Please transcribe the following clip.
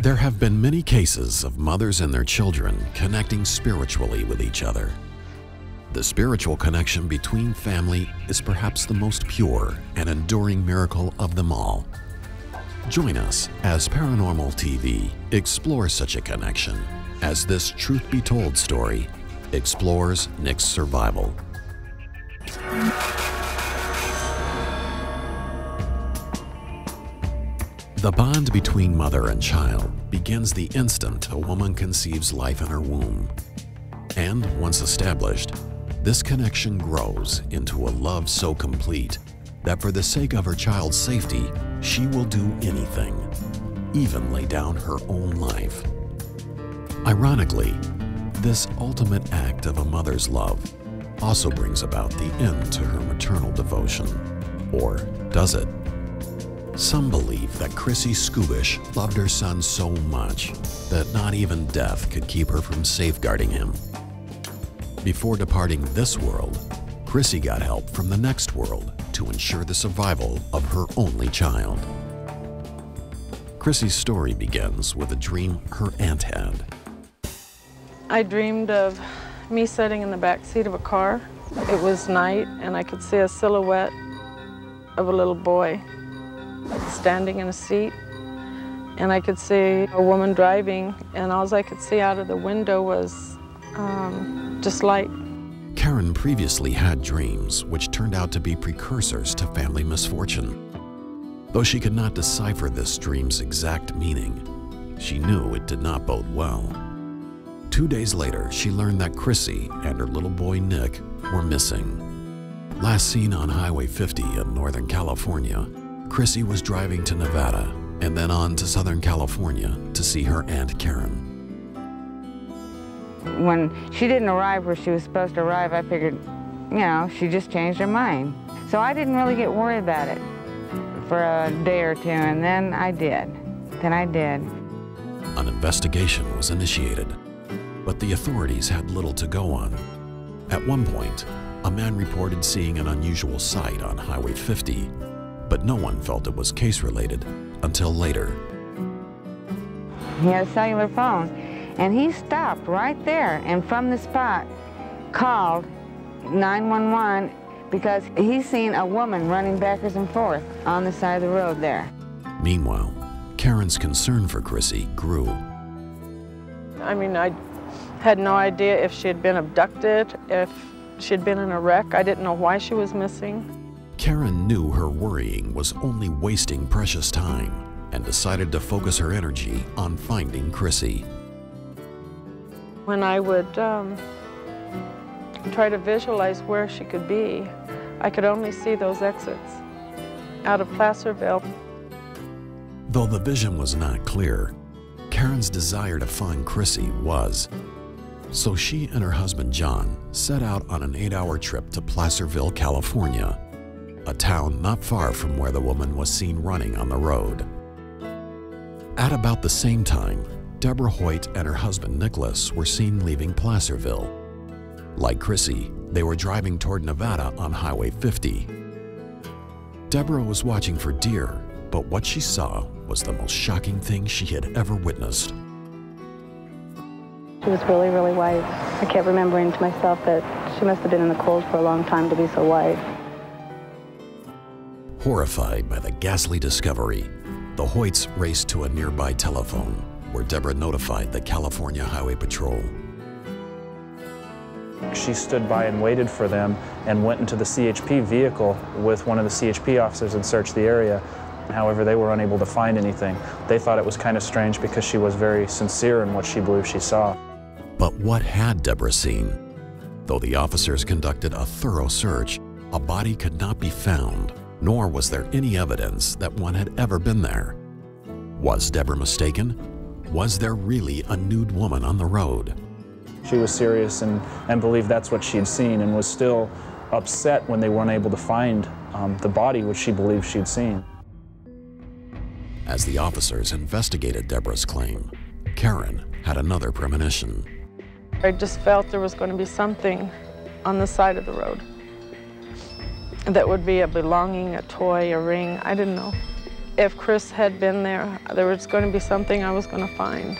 There have been many cases of mothers and their children connecting spiritually with each other. The spiritual connection between family is perhaps the most pure and enduring miracle of them all. Join us as ParanormalTV explores such a connection as this truth be told story explores Nick's survival. The bond between mother and child begins the instant a woman conceives life in her womb. And once established, this connection grows into a love so complete that for the sake of her child's safety, she will do anything, even lay down her own life. Ironically, this ultimate act of a mother's love also brings about the end to her maternal devotion. Or does it? Some believe that Chrissy Skubish loved her son so much that not even death could keep her from safeguarding him. Before departing this world, Chrissy got help from the next world to ensure the survival of her only child. Chrissy's story begins with a dream her aunt had. I dreamed of me sitting in the back seat of a car. It was night and I could see a silhouette of a little boy standing in a seat, and I could see a woman driving, and all I could see out of the window was just light. Karen previously had dreams which turned out to be precursors to family misfortune. Though she could not decipher this dream's exact meaning, she knew it did not bode well. 2 days later, she learned that Chrissy and her little boy Nick were missing. Last seen on Highway 50 in Northern California, Chrissy was driving to Nevada and then on to Southern California to see her Aunt Karen. When she didn't arrive where she was supposed to arrive, I figured, you know, she just changed her mind. So I didn't really get worried about it for a day or two, and then I did. An investigation was initiated, but the authorities had little to go on. At one point, a man reported seeing an unusual sight on Highway 50, but no one felt it was case-related until later. He had a cellular phone, and he stopped right there and from the spot called 911 because he's seen a woman running backwards and forth on the side of the road there. Meanwhile, Karen's concern for Chrissy grew. I mean, I had no idea if she had been abducted, if she had been in a wreck. I didn't know why she was missing. Karen knew her worrying was only wasting precious time and decided to focus her energy on finding Chrissy. When I would try to visualize where she could be, I could only see those exits out of Placerville. Though the vision was not clear, Karen's desire to find Chrissy was. So she and her husband John set out on an 8-hour trip to Placerville, California, a town not far from where the woman was seen running on the road. At about the same time, Deborah Hoyt and her husband Nicholas were seen leaving Placerville. Like Chrissy, they were driving toward Nevada on Highway 50. Deborah was watching for deer, but what she saw was the most shocking thing she had ever witnessed. She was really, really white. I kept remembering to myself that she must have been in the cold for a long time to be so white. Horrified by the ghastly discovery, the Hoyts raced to a nearby telephone where Deborah notified the California Highway Patrol. She stood by and waited for them and went into the CHP vehicle with one of the CHP officers and searched the area. However, they were unable to find anything. They thought it was kind of strange because she was very sincere in what she believed she saw. But what had Deborah seen? Though the officers conducted a thorough search, a body could not be found, nor was there any evidence that one had ever been there. Was Deborah mistaken? Was there really a nude woman on the road? She was serious and believed that's what she'd seen, and was still upset when they weren't able to find the body which she believed she'd seen. As the officers investigated Deborah's claim, Karen had another premonition. I just felt there was going to be something on the side of the road. That would be a belonging, a toy, a ring, I didn't know. If Chris had been there, there was going to be something I was going to find.